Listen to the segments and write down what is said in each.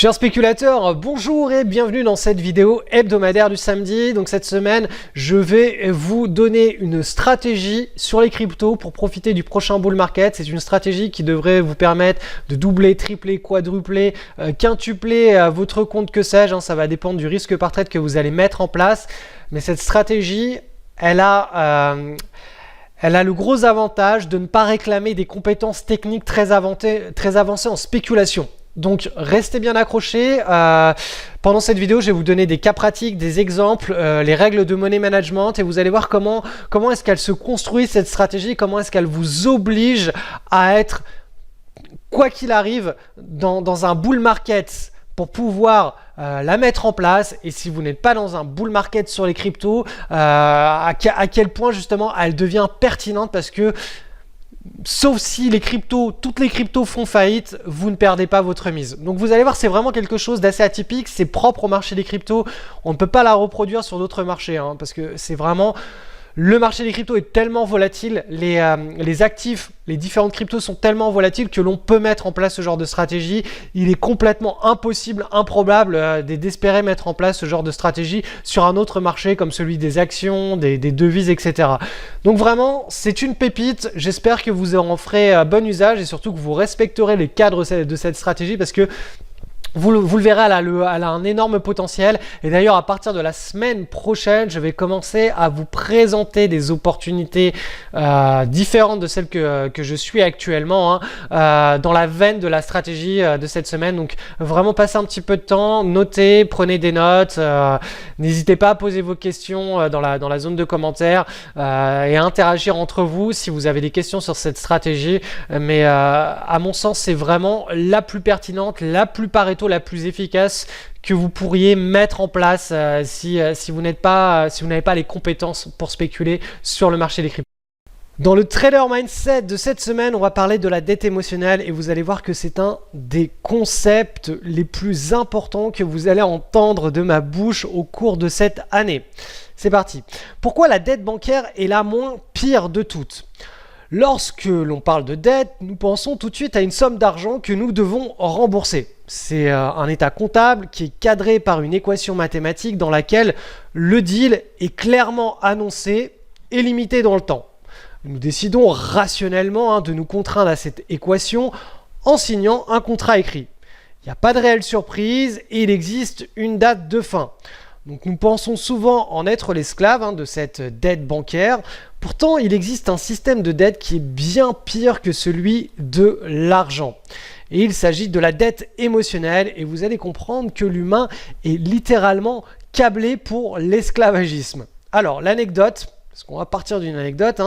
Chers spéculateurs, bonjour et bienvenue dans cette vidéo hebdomadaire du samedi. Donc cette semaine, je vais vous donner une stratégie sur les cryptos pour profiter du prochain bull market. C'est une stratégie qui devrait vous permettre de doubler, tripler, quadrupler, quintupler votre compte, que sais-je. Ça va dépendre du risque par trade que vous allez mettre en place. Mais cette stratégie, elle a le gros avantage de ne pas réclamer des compétences techniques très avancées en spéculation. Donc restez bien accrochés. Pendant cette vidéo, je vais vous donner des cas pratiques, des exemples, les règles de money management, et vous allez voir comment est-ce qu'elle se construit cette stratégie, comment est-ce qu'elle vous oblige à être, quoi qu'il arrive, dans un bull market pour pouvoir la mettre en place. Et si vous n'êtes pas dans un bull market sur les cryptos, à quel point justement elle devient pertinente, parce que sauf si toutes les cryptos font faillite, vous ne perdez pas votre mise. Donc vous allez voir, c'est vraiment quelque chose d'assez atypique, c'est propre au marché des cryptos. On ne peut pas la reproduire sur d'autres marchés, parce que c'est vraiment... Le marché des cryptos est tellement volatile, les actifs, les différentes cryptos sont tellement volatiles que l'on peut mettre en place ce genre de stratégie. Il est complètement impossible, improbable d'espérer mettre en place ce genre de stratégie sur un autre marché comme celui des actions, des devises, etc. Donc vraiment, c'est une pépite. J'espère que vous en ferez bon usage et surtout que vous respecterez les cadres de cette stratégie, parce que vous le verrez, elle a un énorme potentiel. Et d'ailleurs, à partir de la semaine prochaine, je vais commencer à vous présenter des opportunités différentes de celles que je suis actuellement, dans la veine de la stratégie de cette semaine. Donc vraiment, passez un petit peu de temps, notez, prenez des notes. N'hésitez pas à poser vos questions dans la zone de commentaires et à interagir entre vous si vous avez des questions sur cette stratégie. Mais à mon sens, c'est vraiment la plus pertinente, la plus Pareto, la plus efficace que vous pourriez mettre en place si vous n'avez pas les compétences pour spéculer sur le marché des cryptos. Dans le trader mindset de cette semaine, on va parler de la dette émotionnelle, et vous allez voir que c'est un des concepts les plus importants que vous allez entendre de ma bouche au cours de cette année. C'est parti. Pourquoi la dette bancaire est la moins pire de toutes ? Lorsque l'on parle de dette, nous pensons tout de suite à une somme d'argent que nous devons rembourser. C'est un état comptable qui est cadré par une équation mathématique dans laquelle le deal est clairement annoncé et limité dans le temps. Nous décidons rationnellement de nous contraindre à cette équation en signant un contrat écrit. Il n'y a pas de réelle surprise et il existe une date de fin. Donc nous pensons souvent en être l'esclave de cette dette bancaire. Pourtant, il existe un système de dette qui est bien pire que celui de l'argent. Et il s'agit de la dette émotionnelle, et vous allez comprendre que l'humain est littéralement câblé pour l'esclavagisme. Alors l'anecdote, parce qu'on va partir d'une anecdote,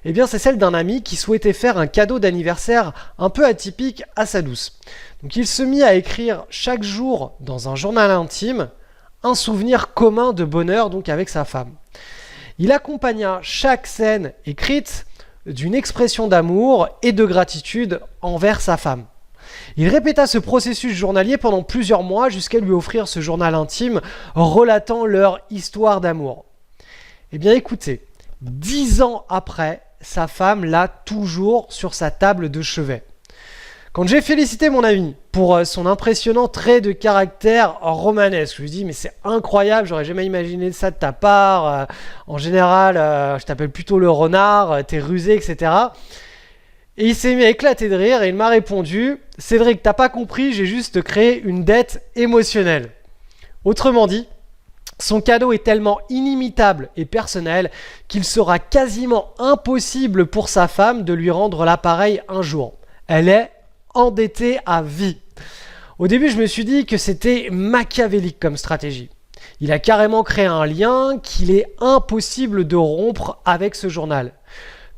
eh bien c'est celle d'un ami qui souhaitait faire un cadeau d'anniversaire un peu atypique à sa douce. Donc il se mit à écrire chaque jour dans un journal intime un souvenir commun de bonheur donc avec sa femme. Il accompagna chaque scène écrite d'une expression d'amour et de gratitude envers sa femme. Il répéta ce processus journalier pendant plusieurs mois jusqu'à lui offrir ce journal intime relatant leur histoire d'amour. Eh bien écoutez, 10 ans après, sa femme l'a toujours sur sa table de chevet. Quand j'ai félicité mon ami pour son impressionnant trait de caractère romanesque, je lui dis mais c'est incroyable, j'aurais jamais imaginé ça de ta part, en général je t'appelle plutôt le renard, t'es rusé, etc. Et il s'est mis à éclater de rire et il m'a répondu « Cédric, t'as pas compris, j'ai juste créé une dette émotionnelle ». Autrement dit, son cadeau est tellement inimitable et personnel qu'il sera quasiment impossible pour sa femme de lui rendre l'appareil un jour. Elle est endetté à vie. Au début, je me suis dit que c'était machiavélique comme stratégie. Il a carrément créé un lien qu'il est impossible de rompre avec ce journal.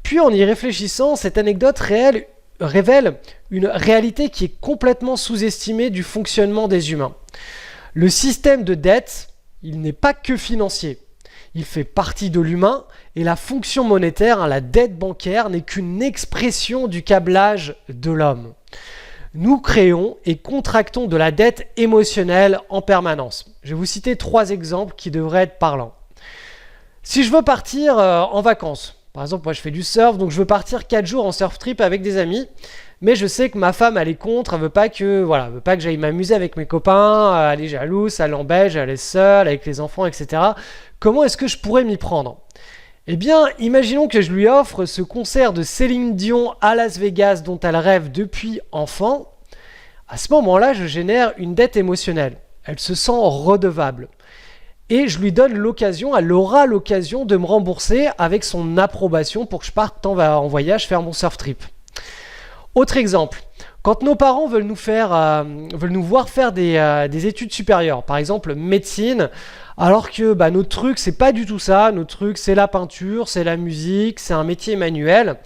Puis en y réfléchissant, cette anecdote révèle une réalité qui est complètement sous-estimée du fonctionnement des humains. Le système de dette, il n'est pas que financier. Il fait partie de l'humain, et la fonction monétaire, la dette bancaire, n'est qu'une expression du câblage de l'homme. Nous créons et contractons de la dette émotionnelle en permanence. Je vais vous citer 3 exemples qui devraient être parlants. Si je veux partir en vacances, par exemple, moi je fais du surf, donc je veux partir 4 jours en surf trip avec des amis, mais je sais que ma femme, elle est contre, elle veut pas que, voilà, elle veut pas que j'aille m'amuser avec mes copains, elle est jalouse, elle l'embête, elle est seule avec les enfants, etc. Comment est-ce que je pourrais m'y prendre? Eh bien, imaginons que je lui offre ce concert de Céline Dion à Las Vegas dont elle rêve depuis enfant. À ce moment-là, je génère une dette émotionnelle. Elle se sent redevable. Et je lui donne l'occasion, elle aura l'occasion de me rembourser avec son approbation pour que je parte en voyage faire mon surf trip. Autre exemple, quand nos parents veulent nous voir faire des études supérieures, par exemple médecine, alors que notre truc c'est pas du tout ça, notre truc c'est la peinture, c'est la musique, c'est un métier manuel,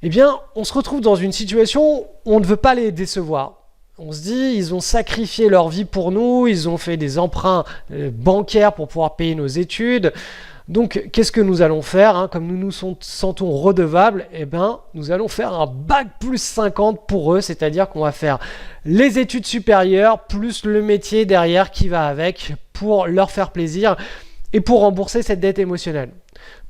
eh bien on se retrouve dans une situation où on ne veut pas les décevoir. On se dit, ils ont sacrifié leur vie pour nous, ils ont fait des emprunts bancaires pour pouvoir payer nos études. Donc, qu'est-ce que nous allons faire, comme nous nous sentons redevables? Eh bien, nous allons faire un bac plus 50 pour eux, c'est-à-dire qu'on va faire les études supérieures plus le métier derrière qui va avec pour leur faire plaisir et pour rembourser cette dette émotionnelle.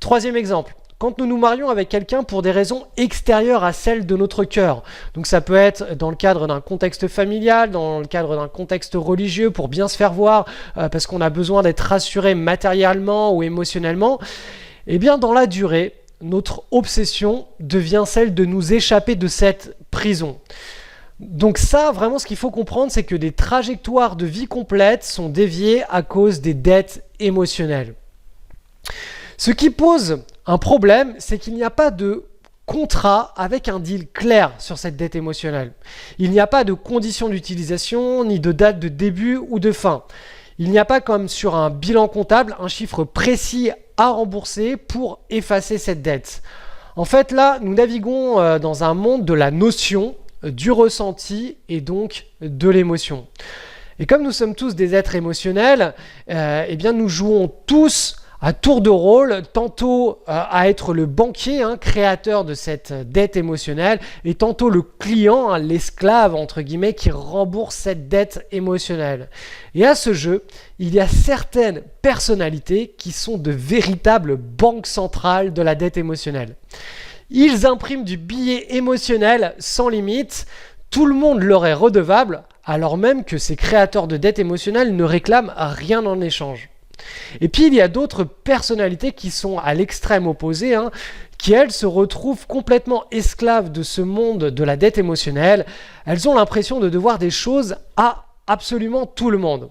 Troisième exemple. Quand nous nous marions avec quelqu'un pour des raisons extérieures à celles de notre cœur. Donc ça peut être dans le cadre d'un contexte familial, dans le cadre d'un contexte religieux pour bien se faire voir, parce qu'on a besoin d'être rassuré matériellement ou émotionnellement. Eh bien dans la durée, notre obsession devient celle de nous échapper de cette prison. Donc ça, vraiment, ce qu'il faut comprendre, c'est que des trajectoires de vie complètes sont déviées à cause des dettes émotionnelles. Ce qui pose un problème, c'est qu'il n'y a pas de contrat avec un deal clair sur cette dette émotionnelle. Il n'y a pas de conditions d'utilisation, ni de date de début ou de fin. Il n'y a pas comme sur un bilan comptable un chiffre précis à rembourser pour effacer cette dette. En fait, là, nous naviguons dans un monde de la notion, du ressenti et donc de l'émotion. Et comme nous sommes tous des êtres émotionnels, eh bien nous jouons tous à tour de rôle, tantôt à être le banquier, créateur de cette dette émotionnelle, et tantôt le client, l'esclave, entre guillemets, qui rembourse cette dette émotionnelle. Et à ce jeu, il y a certaines personnalités qui sont de véritables banques centrales de la dette émotionnelle. Ils impriment du billet émotionnel sans limite, tout le monde leur est redevable, alors même que ces créateurs de dette émotionnelle ne réclament rien en échange. Et puis il y a d'autres personnalités qui sont à l'extrême opposé, qui elles se retrouvent complètement esclaves de ce monde de la dette émotionnelle. Elles ont l'impression de devoir des choses à absolument tout le monde.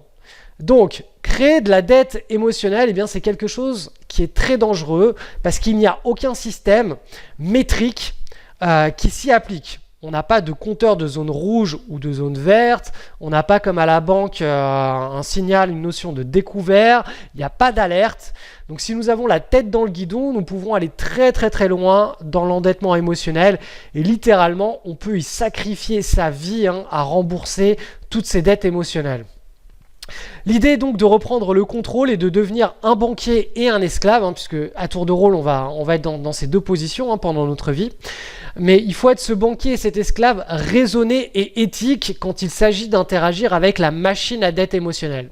Donc créer de la dette émotionnelle, eh bien, c'est quelque chose qui est très dangereux parce qu'il n'y a aucun système métrique qui s'y applique. On n'a pas de compteur de zone rouge ou de zone verte. On n'a pas comme à la banque un signal, une notion de découvert. Il n'y a pas d'alerte. Donc si nous avons la tête dans le guidon, nous pouvons aller très très très loin dans l'endettement émotionnel. Et littéralement, on peut y sacrifier sa vie à rembourser toutes ces dettes émotionnelles. L'idée est donc de reprendre le contrôle et de devenir un banquier et un esclave, puisque à tour de rôle, on va être dans ces deux positions pendant notre vie. Mais il faut être ce banquier et cet esclave raisonné et éthique quand il s'agit d'interagir avec la machine à dette émotionnelle.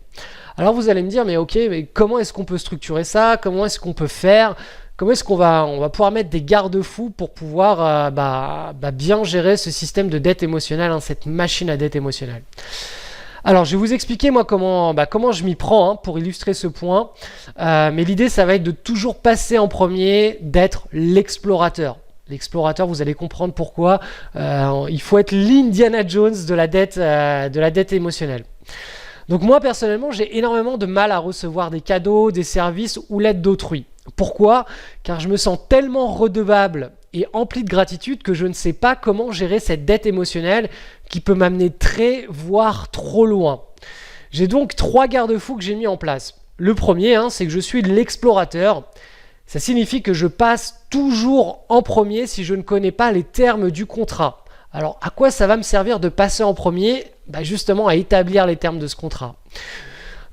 Alors vous allez me dire, mais ok, mais comment est-ce qu'on peut structurer ça? Comment est-ce qu'on peut faire? Comment est-ce qu'on va pouvoir mettre des garde-fous pour pouvoir bien gérer ce système de dette émotionnelle, cette machine à dette émotionnelle? Alors, je vais vous expliquer moi comment je m'y prends pour illustrer ce point. Mais l'idée, ça va être de toujours passer en premier, d'être l'explorateur. L'explorateur, vous allez comprendre pourquoi. Il faut être l'Indiana Jones de la dette émotionnelle. Donc moi, personnellement, j'ai énormément de mal à recevoir des cadeaux, des services ou l'aide d'autrui. Pourquoi? Car je me sens tellement redevable et empli de gratitude que je ne sais pas comment gérer cette dette émotionnelle qui peut m'amener très, voire trop loin. J'ai donc 3 garde-fous que j'ai mis en place. Le premier, c'est que je suis l'explorateur. Ça signifie que je passe toujours en premier si je ne connais pas les termes du contrat. Alors, à quoi ça va me servir de passer en premier? Justement, à établir les termes de ce contrat.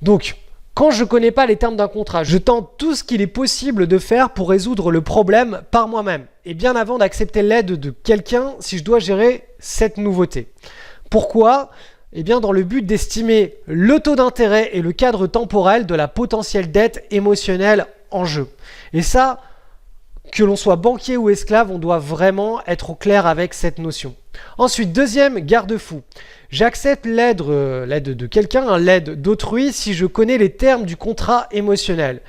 Donc, quand je ne connais pas les termes d'un contrat, je tente tout ce qu'il est possible de faire pour résoudre le problème par moi-même. Et bien avant d'accepter l'aide de quelqu'un si je dois gérer cette nouveauté. Pourquoi? Eh bien dans le but d'estimer le taux d'intérêt et le cadre temporel de la potentielle dette émotionnelle en jeu. Et ça, Que l'on soit banquier ou esclave, on doit vraiment être au clair avec cette notion. Ensuite, deuxième garde-fou. J'accepte l'aide de quelqu'un, l'aide d'autrui, si je connais les termes du contrat émotionnel.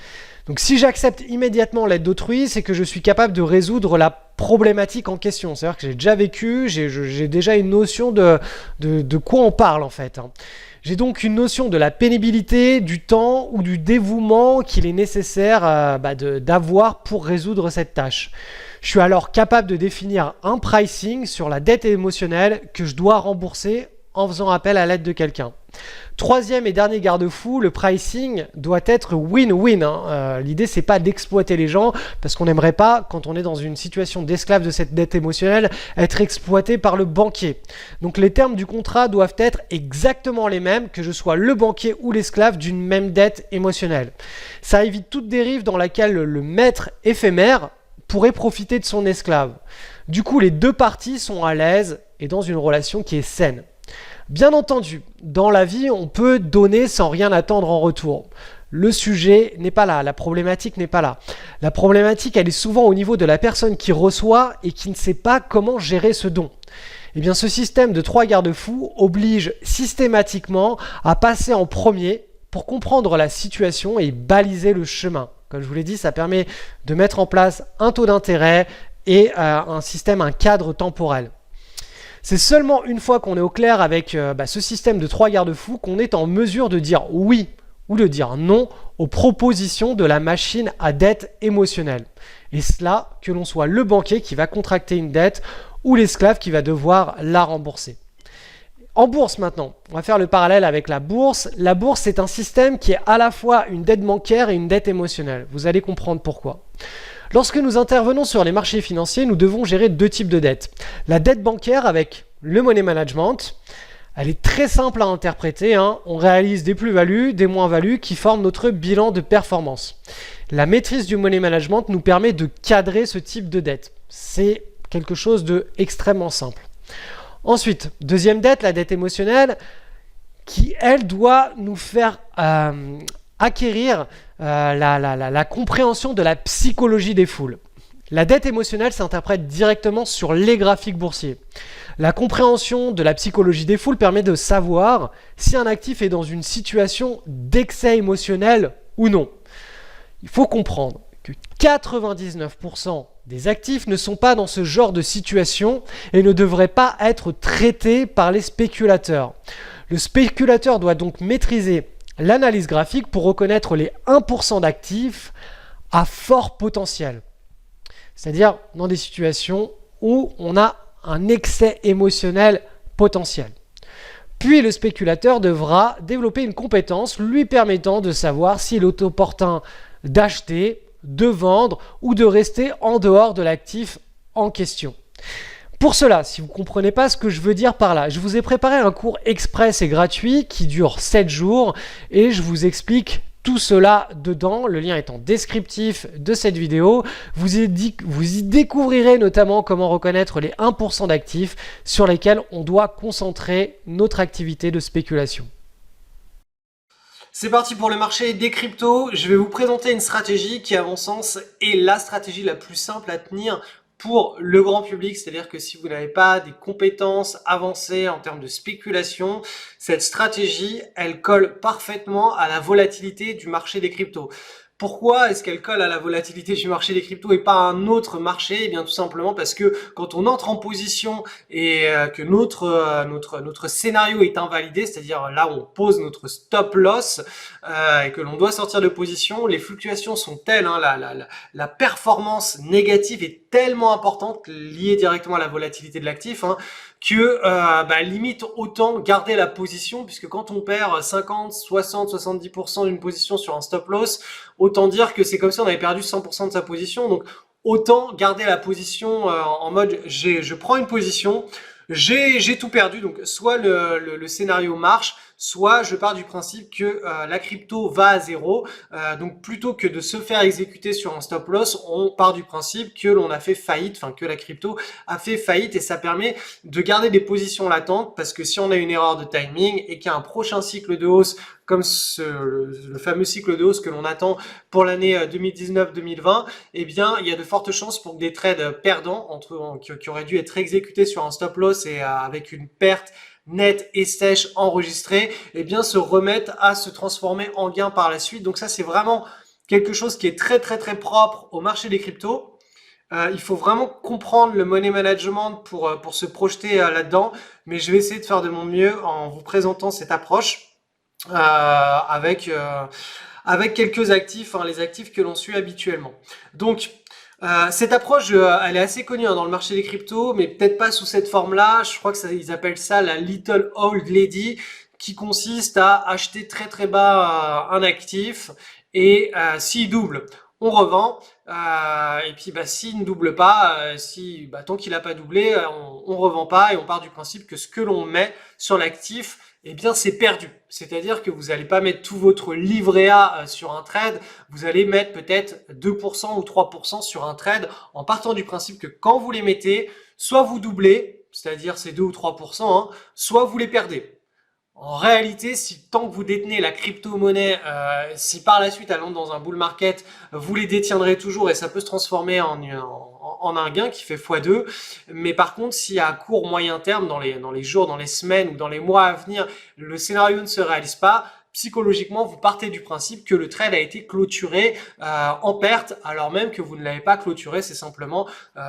Donc si j'accepte immédiatement l'aide d'autrui, c'est que je suis capable de résoudre la problématique en question. C'est-à-dire que j'ai déjà vécu, j'ai déjà une notion de quoi on parle en fait. J'ai donc une notion de la pénibilité, du temps ou du dévouement qu'il est nécessaire d'avoir pour résoudre cette tâche. Je suis alors capable de définir un pricing sur la dette émotionnelle que je dois rembourser en faisant appel à l'aide de quelqu'un. Troisième et dernier garde-fou, le pricing doit être win-win. L'idée, c'est pas d'exploiter les gens, parce qu'on n'aimerait pas, quand on est dans une situation d'esclave de cette dette émotionnelle, être exploité par le banquier. Donc les termes du contrat doivent être exactement les mêmes, que je sois le banquier ou l'esclave d'une même dette émotionnelle. Ça évite toute dérive dans laquelle le maître éphémère pourrait profiter de son esclave. Du coup, les deux parties sont à l'aise et dans une relation qui est saine. Bien entendu, dans la vie, on peut donner sans rien attendre en retour. Le sujet n'est pas là, la problématique n'est pas là. La problématique, elle est souvent au niveau de la personne qui reçoit et qui ne sait pas comment gérer ce don. Eh bien, ce système de 3 garde-fous oblige systématiquement à passer en premier pour comprendre la situation et baliser le chemin. Comme je vous l'ai dit, ça permet de mettre en place un taux d'intérêt et un cadre temporel. C'est seulement une fois qu'on est au clair avec ce système de 3 garde-fous qu'on est en mesure de dire oui ou de dire non aux propositions de la machine à dette émotionnelle. Et cela, que l'on soit le banquier qui va contracter une dette ou l'esclave qui va devoir la rembourser. En bourse maintenant, on va faire le parallèle avec la bourse. La bourse, c'est un système qui est à la fois une dette bancaire et une dette émotionnelle. Vous allez comprendre pourquoi. Lorsque nous intervenons sur les marchés financiers, nous devons gérer 2 types de dettes. La dette bancaire avec le money management, elle est très simple à interpréter. On réalise des plus-values, des moins-values qui forment notre bilan de performance. La maîtrise du money management nous permet de cadrer ce type de dette. C'est quelque chose d'extrêmement simple. Ensuite, deuxième dette, la dette émotionnelle, qui elle doit nous faire acquérir la compréhension de la psychologie des foules. La dette émotionnelle s'interprète directement sur les graphiques boursiers. La compréhension de la psychologie des foules permet de savoir si un actif est dans une situation d'excès émotionnel ou non. Il faut comprendre que 99% des actifs ne sont pas dans ce genre de situation et ne devraient pas être traités par les spéculateurs. Le spéculateur doit donc maîtriser l'analyse graphique pour reconnaître les 1% d'actifs à fort potentiel. C'est-à-dire dans des situations où on a un excès émotionnel potentiel. Puis le spéculateur devra développer une compétence lui permettant de savoir s'il est opportun d'acheter, de vendre ou de rester en dehors de l'actif en question. Pour cela, si vous ne comprenez pas ce que je veux dire par là, je vous ai préparé un cours express et gratuit qui dure 7 jours et je vous explique tout cela dedans. Le lien est en descriptif de cette vidéo. Vous y découvrirez notamment comment reconnaître les 1% d'actifs sur lesquels on doit concentrer notre activité de spéculation. C'est parti pour le marché des cryptos. Je vais vous présenter une stratégie qui, à mon sens, est la stratégie la plus simple à tenir pour le grand public, c'est-à-dire que si vous n'avez pas des compétences avancées en termes de spéculation, cette stratégie, elle colle parfaitement à la volatilité du marché des cryptos. Pourquoi est-ce qu'elle colle à la volatilité du marché des cryptos et pas à un autre marché? Eh bien tout simplement parce que quand on entre en position et que notre scénario est invalidé, c'est-à-dire là où on pose notre stop loss et que l'on doit sortir de position, les fluctuations sont telles, la performance négative est tellement importante, liée directement à la volatilité de l'actif, que limite autant garder la position, puisque quand on perd 50, 60, 70% d'une position sur un stop loss, autant dire que c'est comme si on avait perdu 100% de sa position. Donc autant garder la position en mode je prends une position, j'ai tout perdu, donc soit le scénario marche, soit je pars du principe que la crypto va à zéro. Donc plutôt que de se faire exécuter sur un stop loss, on part du principe que l'on a fait faillite, enfin que la crypto a fait faillite, et ça permet de garder des positions latentes, parce que si on a une erreur de timing et qu'il y a un prochain cycle de hausse comme le fameux cycle de hausse que l'on attend pour l'année 2019-2020, eh bien, il y a de fortes chances pour que des trades perdants, qui auraient dû être exécutés sur un stop loss et avec une perte nette et sèche enregistrée, eh bien, se remettent à se transformer en gain par la suite. Donc ça, c'est vraiment quelque chose qui est très propre au marché des cryptos. Il faut vraiment comprendre le money management pour se projeter là-dedans, mais je vais essayer de faire de mon mieux en vous présentant cette approche avec quelques actifs, hein, les actifs que l'on suit habituellement. Donc, cette approche, elle est assez connue dans le marché des cryptos, mais peut-être pas sous cette forme-là. Je crois que ils appellent ça la Little Old Lady, qui consiste à acheter très bas un actif, et s'il double, on revend, et puis s'il ne double pas, tant qu'il n'a pas doublé, on revend pas, et on part du principe que ce que l'on met sur l'actif, eh bien c'est perdu. C'est-à-dire que vous n'allez pas mettre tout votre livret A sur un trade, vous allez mettre peut-être 2% ou 3% sur un trade, en partant du principe que quand vous les mettez, soit vous doublez, c'est-à-dire c'est 2 ou 3%, hein, soit vous les perdez. En réalité, si tant que vous détenez la crypto-monnaie, si par la suite elle entre dans un bull market, vous les détiendrez toujours, et ça peut se transformer en un gain qui fait x2. Mais par contre, si à court moyen terme, dans les jours, dans les semaines ou dans les mois à venir, le scénario ne se réalise pas, psychologiquement, vous partez du principe que le trade a été clôturé en perte, alors même que vous ne l'avez pas clôturé. C'est simplement,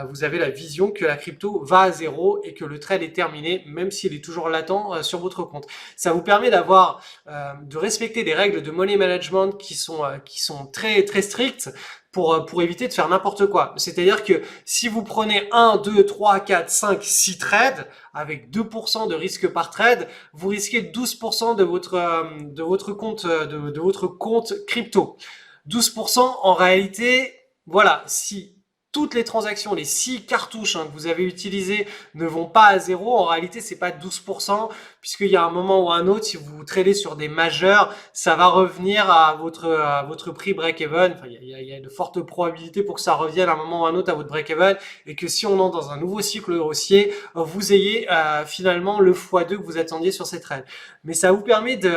vous avez la vision que la crypto va à zéro et que le trade est terminé, même s'il est toujours latent sur votre compte. Ça vous permet de respecter des règles de money management qui sont très strictes, pour éviter de faire n'importe quoi. C'est-à-dire que si vous prenez 1, 2, 3, 4, 5, 6 trades avec 2% de risque par trade, vous risquez 12% de votre compte crypto. 12% en réalité, voilà, si toutes les transactions, les 6 cartouches que vous avez utilisées ne vont pas à zéro, en réalité c'est pas 12%, puisqu'il y a un moment ou un autre, si vous tradez sur des majeurs, ça va revenir à votre prix break-even. Enfin, il y a de fortes probabilités pour que ça revienne à un moment ou un autre à votre break-even, et que si on entre dans un nouveau cycle haussier, vous ayez finalement le x2 que vous attendiez sur ces trades. Mais ça vous permet de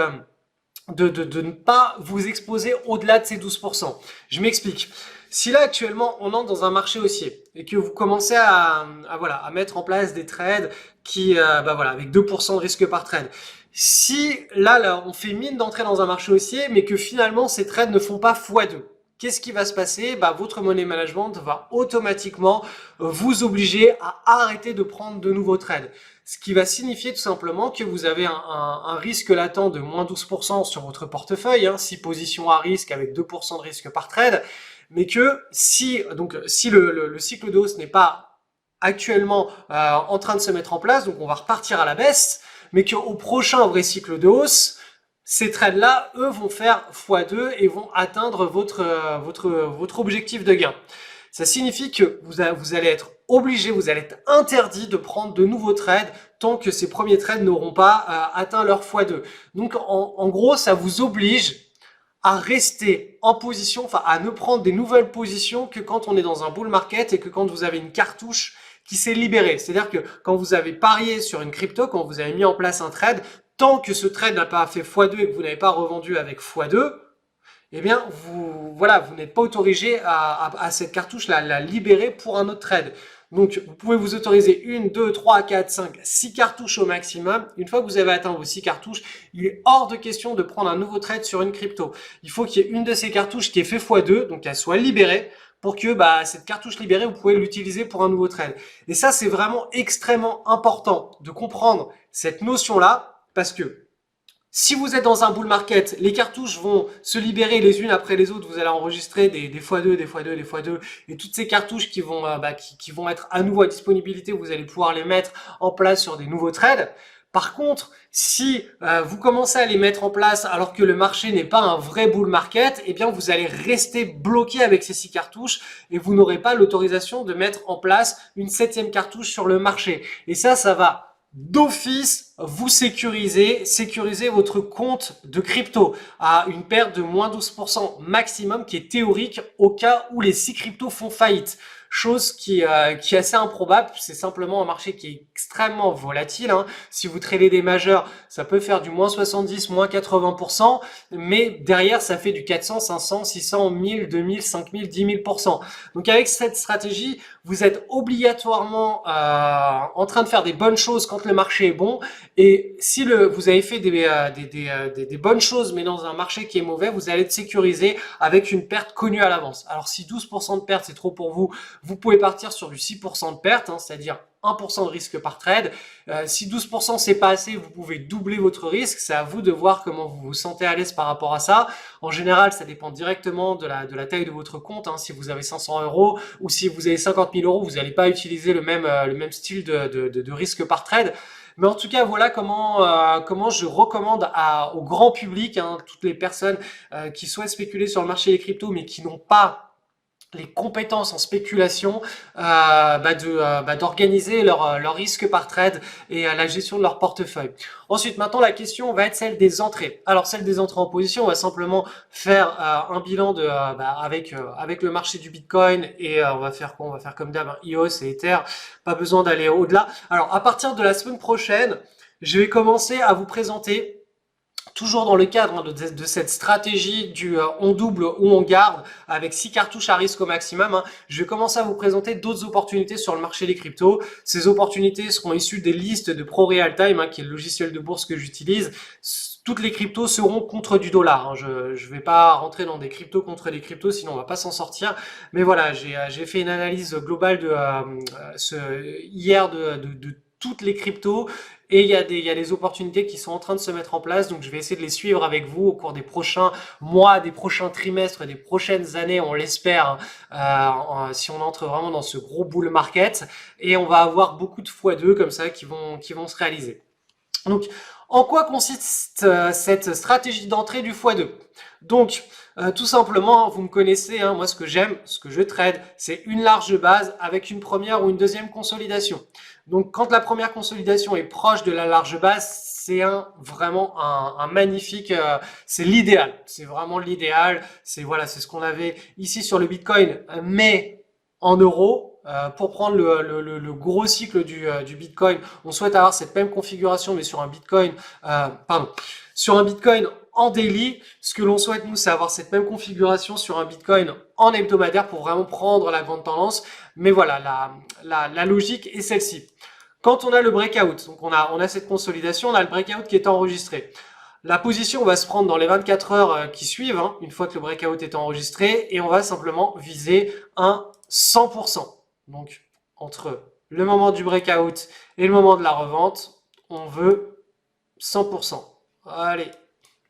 ne pas vous exposer au-delà de ces 12%. Je m'explique. Si là actuellement on entre dans un marché haussier et que vous commencez à mettre en place des trades qui avec 2% de risque par trade, si là on fait mine d'entrer dans un marché haussier mais que finalement ces trades ne font pas x2, qu'est-ce qui va se passer? Votre money management va automatiquement vous obliger à arrêter de prendre de nouveaux trades. Ce qui va signifier tout simplement que vous avez un risque latent de moins 12% sur votre portefeuille, 6 positions à risque avec 2% de risque par trade, mais que si le cycle de hausse n'est pas actuellement en train de se mettre en place, donc on va repartir à la baisse, mais qu'au prochain vrai cycle de hausse, ces trades-là, eux, vont faire x2 et vont atteindre votre objectif de gain. Ça signifie que vous allez être obligé, vous allez être interdit de prendre de nouveaux trades tant que ces premiers trades n'auront pas atteint leur x2. Donc, en gros, ça vous oblige à rester en position, à ne prendre des nouvelles positions que quand on est dans un bull market et que quand vous avez une cartouche qui s'est libérée. C'est-à-dire que quand vous avez parié sur une crypto, quand vous avez mis en place un trade, tant que ce trade n'a pas fait x2 et que vous n'avez pas revendu avec x2, eh bien, vous n'êtes pas autorisé à cette cartouche la libérer pour un autre trade. Donc, vous pouvez vous autoriser 1, 2, 3, 4, 5, 6 cartouches au maximum. Une fois que vous avez atteint vos 6 cartouches, il est hors de question de prendre un nouveau trade sur une crypto. Il faut qu'il y ait une de ces cartouches qui ait fait x2, donc qu'elle soit libérée, pour que cette cartouche libérée, vous pouvez l'utiliser pour un nouveau trade. Et ça, c'est vraiment extrêmement important de comprendre cette notion-là, parce que si vous êtes dans un bull market, les cartouches vont se libérer les unes après les autres. Vous allez enregistrer des x2, des x2, des x2. Et toutes ces cartouches qui vont être à nouveau à disponibilité, vous allez pouvoir les mettre en place sur des nouveaux trades. Par contre, si vous commencez à les mettre en place alors que le marché n'est pas un vrai bull market, eh bien vous allez rester bloqué avec ces 6 cartouches et vous n'aurez pas l'autorisation de mettre en place une 7e cartouche sur le marché. Et ça va d'office, vous sécurisez votre compte de crypto à une perte de moins 12% maximum qui est théorique au cas où les 6 cryptos font faillite. Chose qui est assez improbable, c'est simplement un marché qui est extrêmement volatile. Hein. Si vous tradez des majeurs, ça peut faire du moins 70, moins 80%, mais derrière, ça fait du 400, 500, 600, 1000, 2000, 5000, 10 000%. Donc avec cette stratégie, vous êtes obligatoirement en train de faire des bonnes choses quand le marché est bon. Et si vous avez fait des bonnes choses, mais dans un marché qui est mauvais, vous allez être sécurisé avec une perte connue à l'avance. Alors si 12% de perte, c'est trop pour vous, vous pouvez partir sur du 6% de perte, hein, c'est-à-dire 1% de risque par trade. Si 12% c'est pas assez, vous pouvez doubler votre risque. C'est à vous de voir comment vous vous sentez à l'aise par rapport à ça. En général, ça dépend directement de la taille de votre compte. Hein. Si vous avez 500 € ou si vous avez 50 000 €, vous n'allez pas utiliser le même style de risque par trade. Mais en tout cas, voilà comment je recommande au grand public, hein, toutes les personnes qui souhaitent spéculer sur le marché des cryptos, mais qui n'ont pas les compétences en spéculation, d'organiser leur risque par trade et la gestion de leur portefeuille. Ensuite, maintenant, la question va être celle des entrées. Alors, celle des entrées en position, on va simplement faire un bilan avec le marché du Bitcoin et on va faire quoi? On va faire comme d'hab, hein, EOS et Ether. Pas besoin d'aller au-delà. Alors, à partir de la semaine prochaine, je vais commencer à vous présenter, toujours dans le cadre de cette stratégie du on double ou on garde avec 6 cartouches à risque au maximum, hein, je vais commencer à vous présenter d'autres opportunités sur le marché des cryptos. Ces opportunités seront issues des listes de ProRealTime, hein, qui est le logiciel de bourse que j'utilise. Toutes les cryptos seront contre du dollar. Hein. Je vais pas rentrer dans des cryptos contre des cryptos, sinon on va pas s'en sortir. Mais voilà, j'ai fait une analyse globale hier de toutes les cryptos. Et il y a des opportunités qui sont en train de se mettre en place, donc je vais essayer de les suivre avec vous au cours des prochains mois, des prochains trimestres, des prochaines années, on l'espère, hein, si on entre vraiment dans ce gros bull market. Et on va avoir beaucoup de x2 comme ça qui vont se réaliser. Donc, en quoi consiste cette stratégie d'entrée du x2? Donc, tout simplement, vous me connaissez, hein, moi ce que j'aime, ce que je trade, c'est une large base avec une première ou une deuxième consolidation. Donc quand la première consolidation est proche de la large base, c'est vraiment un magnifique, c'est l'idéal, c'est vraiment l'idéal, c'est ce qu'on avait ici sur le Bitcoin, mais en euros. Pour prendre le gros cycle du Bitcoin, on souhaite avoir cette même configuration, mais sur un Bitcoin, sur un Bitcoin en daily. Ce que l'on souhaite, nous, c'est avoir cette même configuration sur un Bitcoin en hebdomadaire pour vraiment prendre la grande tendance. Mais voilà, la logique est celle-ci. Quand on a le breakout, donc on a cette consolidation, on a le breakout qui est enregistré. La position va se prendre dans les 24 heures qui suivent, hein, une fois que le breakout est enregistré, et on va simplement viser un 100%. Donc, entre le moment du breakout et le moment de la revente, on veut 100%. Allez,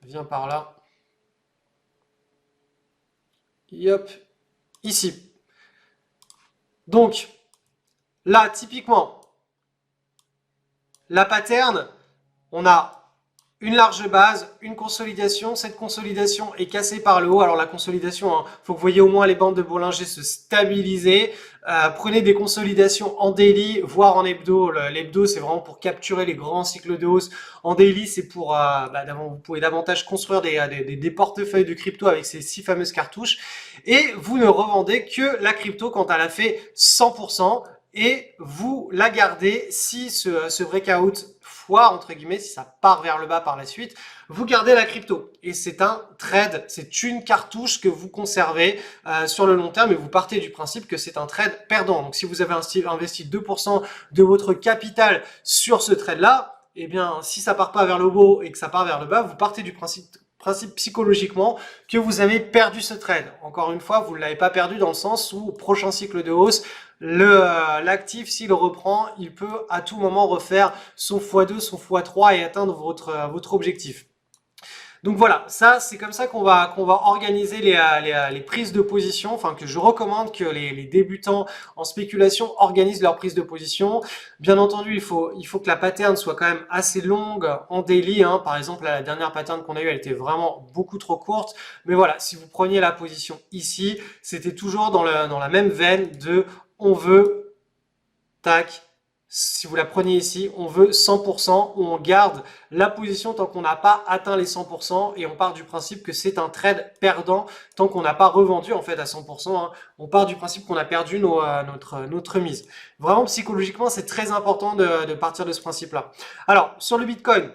viens par là. Hop, ici. Donc, là, typiquement, la pattern, on a une large base, une consolidation. Cette consolidation est cassée par le haut. Alors la consolidation, hein, faut que vous voyez au moins les bandes de Bollinger se stabiliser. Prenez des consolidations en daily, voire en hebdo. L'hebdo, c'est vraiment pour capturer les grands cycles de hausse. En daily, c'est pour vous pouvez davantage construire des portefeuilles de crypto avec ces 6 fameuses cartouches. Et vous ne revendez que la crypto quand elle a fait 100%. Et vous la gardez si ce breakout foire, entre guillemets, si ça part vers le bas par la suite, vous gardez la crypto. Et c'est un trade, c'est une cartouche que vous conservez sur le long terme et vous partez du principe que c'est un trade perdant. Donc si vous avez investi 2% de votre capital sur ce trade-là, eh bien si ça part pas vers le haut et que ça part vers le bas, vous partez du principe psychologiquement que vous avez perdu ce trade. Encore une fois, vous ne l'avez pas perdu dans le sens où au prochain cycle de hausse, l'actif, s'il reprend, il peut à tout moment refaire son x2, son x3 et atteindre votre objectif. Donc voilà, ça c'est comme ça qu'on va organiser les prises de position, enfin que je recommande que les débutants en spéculation organisent leurs prises de position. Bien entendu, il faut que la pattern soit quand même assez longue en daily, hein. Par exemple, la dernière pattern qu'on a eue, elle était vraiment beaucoup trop courte. Mais voilà, si vous preniez la position ici, c'était toujours dans la même veine de on veut, tac, si vous la prenez ici, on veut 100%, où on garde la position tant qu'on n'a pas atteint les 100%, et on part du principe que c'est un trade perdant tant qu'on n'a pas revendu en fait à 100%, hein. On part du principe qu'on a perdu notre mise. Vraiment psychologiquement, c'est très important de partir de ce principe-là. Alors, sur le Bitcoin,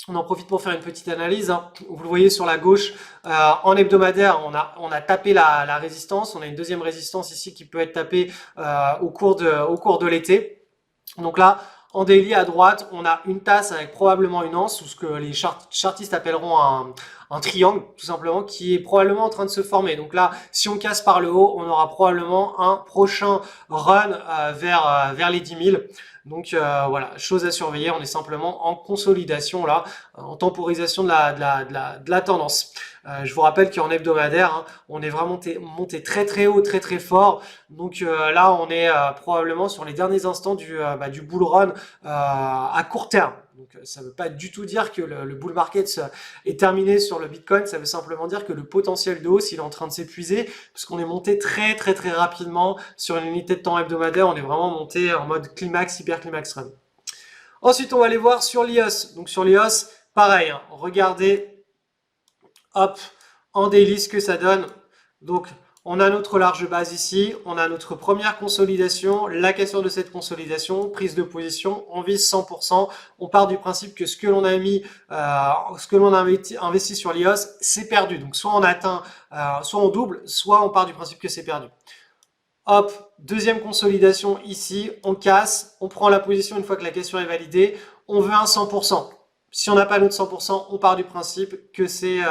on en profite pour faire une petite analyse, hein. Vous le voyez sur la gauche, en hebdomadaire, on a tapé la résistance. On a une deuxième résistance ici qui peut être tapée au cours de l'été. Donc là, en daily à droite, on a une tasse avec probablement une anse, ou ce que les chartistes appelleront un triangle, tout simplement, qui est probablement en train de se former. Donc là, si on casse par le haut, on aura probablement un prochain run vers les 10 000. Donc voilà, chose à surveiller, on est simplement en consolidation là, en temporisation de la tendance. Je vous rappelle qu'en hebdomadaire, hein, on est vraiment monté très très haut, très très fort. Donc là, on est probablement sur les derniers instants du bull run à court terme. Donc ça ne veut pas du tout dire que le bull market est terminé sur le Bitcoin, ça veut simplement dire que le potentiel de hausse il est en train de s'épuiser, parce qu'on est monté très très très rapidement sur une unité de temps hebdomadaire, on est vraiment monté en mode climax, hyper climax run. Ensuite on va aller voir sur l'IOS. Donc sur l'IOS, pareil, hein, regardez, hop, en daily ce que ça donne. Donc on a notre large base ici, on a notre première consolidation, la cassure de cette consolidation, prise de position, on vise 100%. On part du principe que ce que l'on a investi sur l'IOS, c'est perdu. Donc soit on atteint, soit on double, soit on part du principe que c'est perdu. Hop, deuxième consolidation ici, on casse, on prend la position une fois que la cassure est validée, on veut un 100%. Si on n'a pas notre 100%, on part du principe que c'est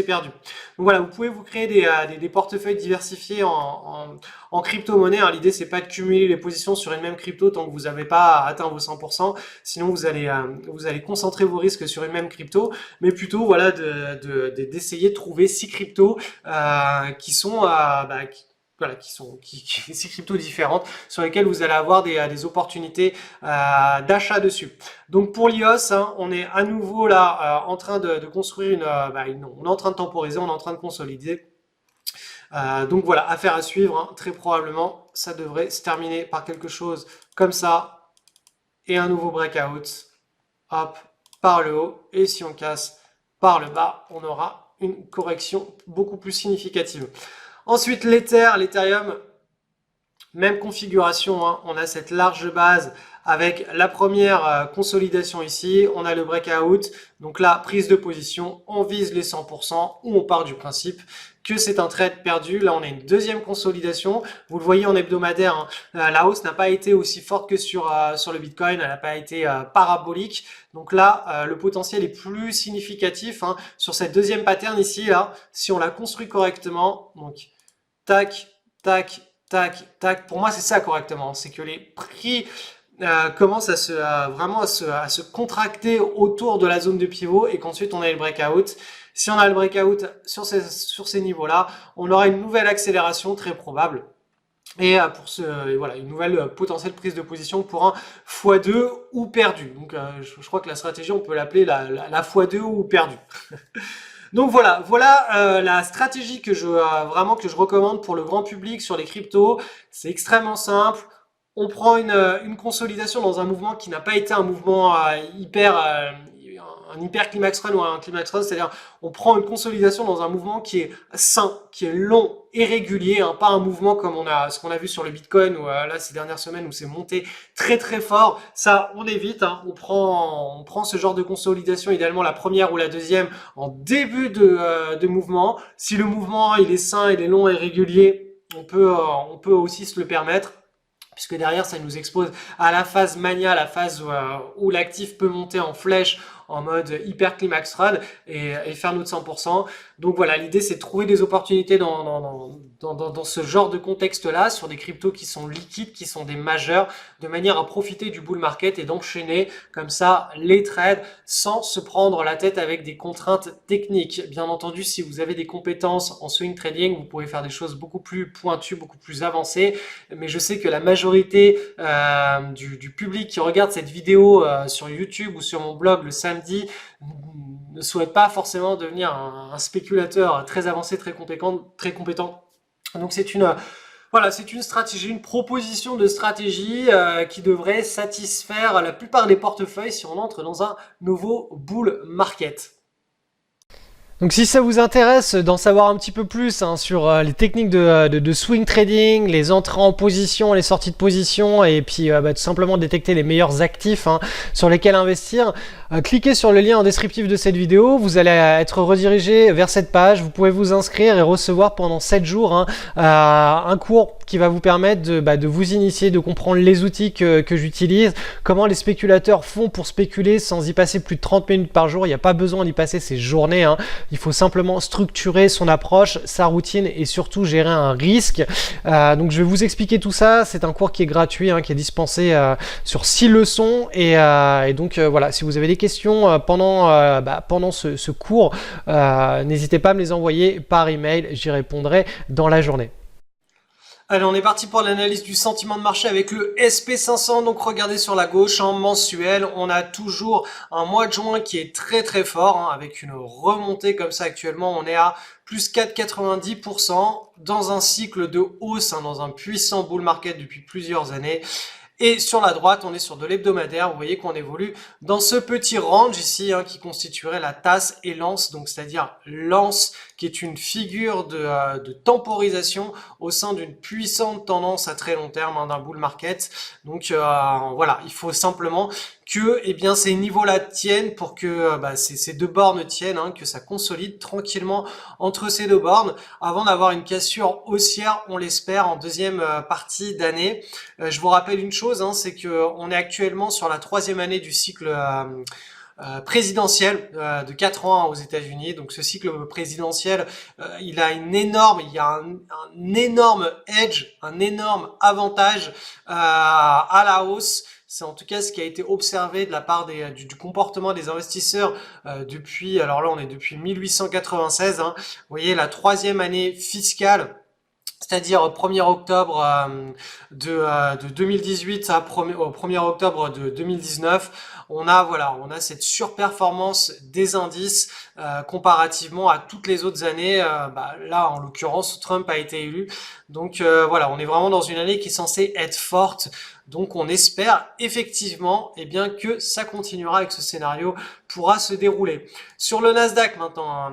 perdu. Donc voilà, vous pouvez vous créer des portefeuilles diversifiés en crypto-monnaie, hein. L'idée, c'est pas de cumuler les positions sur une même crypto tant que vous n'avez pas atteint vos 100%. Sinon, vous allez concentrer vos risques sur une même crypto, mais plutôt voilà d'essayer de trouver 6 cryptos qui sont ces cryptos différentes sur lesquelles vous allez avoir des opportunités d'achat dessus. Donc pour l'IOS, hein, on est à nouveau là en train de construire on est en train de temporiser, on est en train de consolider. Donc voilà, affaire à suivre, hein. Très probablement, ça devrait se terminer par quelque chose comme ça et un nouveau breakout, hop, par le haut, et si on casse par le bas, on aura une correction beaucoup plus significative. Ensuite, l'Ethereum, même configuration, hein. On a cette large base avec la première consolidation ici, on a le breakout, donc là, prise de position, on vise les 100%, ou on part du principe que c'est un trade perdu. Là, on a une deuxième consolidation. Vous le voyez en hebdomadaire, hein, la hausse n'a pas été aussi forte que sur le Bitcoin, elle n'a pas été parabolique. Donc là, le potentiel est plus significatif, hein, sur cette deuxième pattern ici, là, si on la construit correctement. Donc, tac, tac, tac, tac. Pour moi, c'est ça correctement. C'est que les prix commencent vraiment à se contracter autour de la zone de pivot et qu'ensuite on a le breakout. Si on a le breakout sur ces niveaux-là, on aura une nouvelle accélération très probable. Et voilà, une nouvelle potentielle prise de position pour un x2 ou perdu. Donc je crois que la stratégie, on peut l'appeler la x2 ou perdu. Donc voilà la stratégie que je recommande pour le grand public sur les cryptos. C'est extrêmement simple. On prend une consolidation dans un mouvement qui n'a pas été un mouvement hyper climax run ou un climax run, c'est-à-dire on prend une consolidation dans un mouvement qui est sain, qui est long et régulier, hein, pas un mouvement comme ce qu'on a vu sur le Bitcoin ou là ces dernières semaines où c'est monté très très fort. Ça, on évite, hein. On prend ce genre de consolidation, idéalement la première ou la deuxième en début de mouvement. Si le mouvement il est sain, il est long et régulier, on peut aussi se le permettre, puisque derrière ça nous expose à la phase mania, la phase où l'actif peut monter en flèche en mode hyper climax run et faire notre 100%. Donc voilà, l'idée c'est de trouver des opportunités dans ce genre de contexte-là, sur des cryptos qui sont liquides, qui sont des majeurs, de manière à profiter du bull market et d'enchaîner comme ça les trades sans se prendre la tête avec des contraintes techniques. Bien entendu, si vous avez des compétences en swing trading, vous pouvez faire des choses beaucoup plus pointues, beaucoup plus avancées, mais je sais que la majorité du public qui regarde cette vidéo sur YouTube ou sur mon blog le samedi ne souhaite pas forcément devenir un spéculateur très avancé, très compétent. Donc c'est une Voilà, c'est une stratégie, une proposition de stratégie qui devrait satisfaire la plupart des portefeuilles si on entre dans un nouveau bull market. Donc si ça vous intéresse d'en savoir un petit peu plus sur les techniques de swing trading, les entrées en position, les sorties de position et puis tout simplement détecter les meilleurs actifs sur lesquels investir, cliquez sur le lien en descriptif de cette vidéo, vous allez être redirigé vers cette page, vous pouvez vous inscrire et recevoir pendant 7 jours un cours qui va vous permettre de vous initier, de comprendre les outils que j'utilise, comment les spéculateurs font pour spéculer sans y passer plus de 30 minutes par jour, il n'y a pas besoin d'y passer ces journées, il faut simplement structurer son approche, sa routine et surtout gérer un risque. Donc je vais vous expliquer tout ça. C'est un cours qui est gratuit, qui est dispensé sur 6 leçons. Et donc voilà, si vous avez des questions pendant ce cours, n'hésitez pas à me les envoyer par email. J'y répondrai dans la journée. Allez, on est parti pour l'analyse du sentiment de marché avec le SP500. Donc regardez sur la gauche, en mensuel, on a toujours un mois de juin qui est très très fort, avec une remontée comme ça actuellement. On est à plus 4,90% dans un cycle de hausse, dans un puissant bull market depuis plusieurs années. Et sur la droite, on est sur de l'hebdomadaire. Vous voyez qu'on évolue dans ce petit range ici qui constituerait la tasse et l'anse, donc c'est-à-dire l'anse qui est une figure de temporisation au sein d'une puissante tendance à très long terme d'un bull market. Donc voilà, il faut simplement que ces niveaux-là tiennent pour que ces deux bornes tiennent, que ça consolide tranquillement entre ces deux bornes avant d'avoir une cassure haussière, on l'espère, en deuxième partie d'année. Je vous rappelle une chose, c'est que on est actuellement sur la 3e année du cycle présidentiel de 4 ans aux États-Unis. Donc ce cycle présidentiel, il y a un énorme edge, un énorme avantage à la hausse. C'est en tout cas ce qui a été observé de la part du comportement des investisseurs depuis, alors là on est depuis 1896, vous voyez la 3e année fiscale, c'est-à-dire 1er octobre de 2018 au 1er octobre de 2019, on a cette surperformance des indices comparativement à toutes les autres années. Là, en l'occurrence, Trump a été élu. Donc voilà, on est vraiment dans une année qui est censée être forte. Donc on espère effectivement que ça continuera avec ce scénario pourra se dérouler. Sur le Nasdaq maintenant,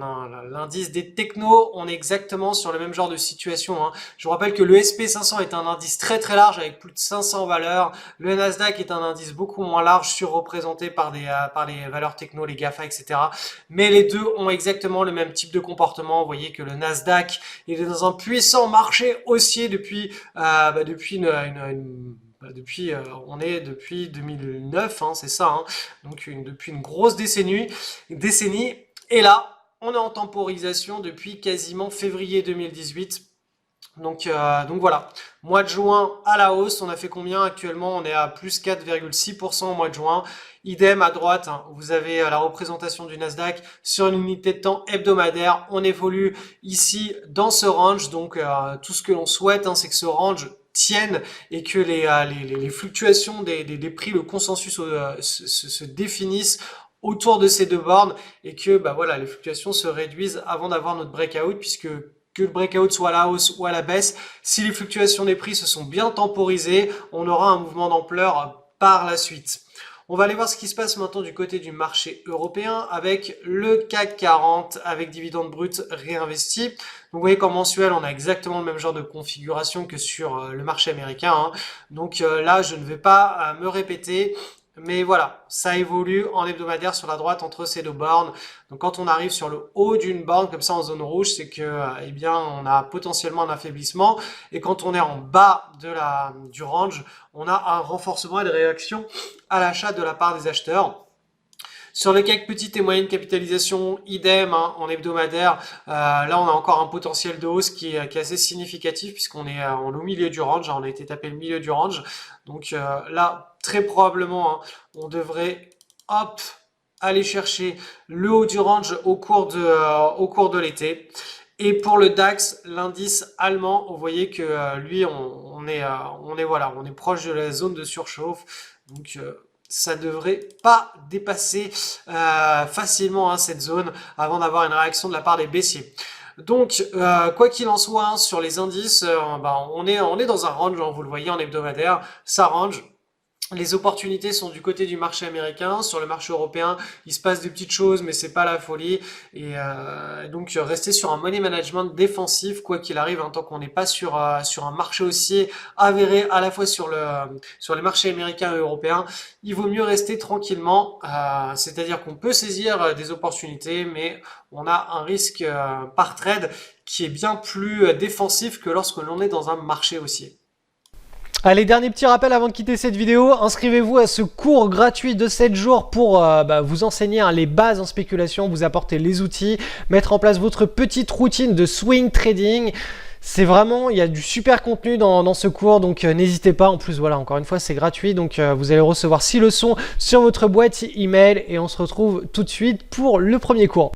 l'indice des technos, on est exactement sur le même genre de situation. Je vous rappelle que le SP500 est un indice très très large avec plus de 500 valeurs. Le Nasdaq est un indice beaucoup moins large, surreprésenté par les valeurs techno, les GAFA, etc. Mais les deux ont exactement le même type de comportement. Vous voyez que le Nasdaq il est dans un puissant marché haussier depuis on est depuis 2009, c'est ça, donc depuis une grosse décennie. Et là, on est en temporisation depuis quasiment février 2018. Donc voilà, mois de juin à la hausse, on a fait combien actuellement? On est à plus 4,6% au mois de juin. Idem à droite, vous avez la représentation du Nasdaq sur une unité de temps hebdomadaire. On évolue ici dans ce range, donc tout ce que l'on souhaite, c'est que ce range tiennent et que les fluctuations des prix, le consensus se définissent autour de ces deux bornes et que les fluctuations se réduisent avant d'avoir notre breakout, puisque que le breakout soit à la hausse ou à la baisse, si les fluctuations des prix se sont bien temporisées, on aura un mouvement d'ampleur par la suite. On va aller voir ce qui se passe maintenant du côté du marché européen avec le CAC 40 avec dividendes bruts réinvestis. Donc vous voyez qu'en mensuel, on a exactement le même genre de configuration que sur le marché américain. Donc là, je ne vais pas me répéter. Mais voilà, ça évolue en hebdomadaire sur la droite entre ces deux bornes. Donc quand on arrive sur le haut d'une borne comme ça en zone rouge, c'est que on a potentiellement un affaiblissement. Et quand on est en bas du range, on a un renforcement et des réactions à l'achat de la part des acheteurs. Sur le CAC petite et moyenne capitalisation, idem en hebdomadaire. Là, on a encore un potentiel de hausse qui est assez significatif puisqu'on est au milieu du range. On a été tapé le milieu du range. Donc là, très probablement, on devrait aller chercher le haut du range au cours de l'été. Et pour le DAX, l'indice allemand, vous voyez que lui, on est proche de la zone de surchauffe. Donc ça devrait pas dépasser facilement cette zone avant d'avoir une réaction de la part des baissiers. Donc, quoi qu'il en soit, hein, sur les indices, on est dans un range, hein, vous le voyez en hebdomadaire, ça range. Les opportunités sont du côté du marché américain. Sur le marché européen, il se passe des petites choses, mais c'est pas la folie. Et donc, rester sur un money management défensif, quoi qu'il arrive, hein, tant qu'on n'est pas sur un marché haussier avéré à la fois sur les marchés américains et européens, il vaut mieux rester tranquillement. C'est-à-dire qu'on peut saisir des opportunités, mais on a un risque par trade qui est bien plus défensif que lorsque l'on est dans un marché haussier. Allez, dernier petit rappel avant de quitter cette vidéo, inscrivez-vous à ce cours gratuit de 7 jours pour vous enseigner les bases en spéculation, vous apporter les outils, mettre en place votre petite routine de swing trading. C'est vraiment, il y a du super contenu dans ce cours, donc n'hésitez pas. En plus, voilà, encore une fois, c'est gratuit, donc vous allez recevoir 6 leçons sur votre boîte email et on se retrouve tout de suite pour le premier cours.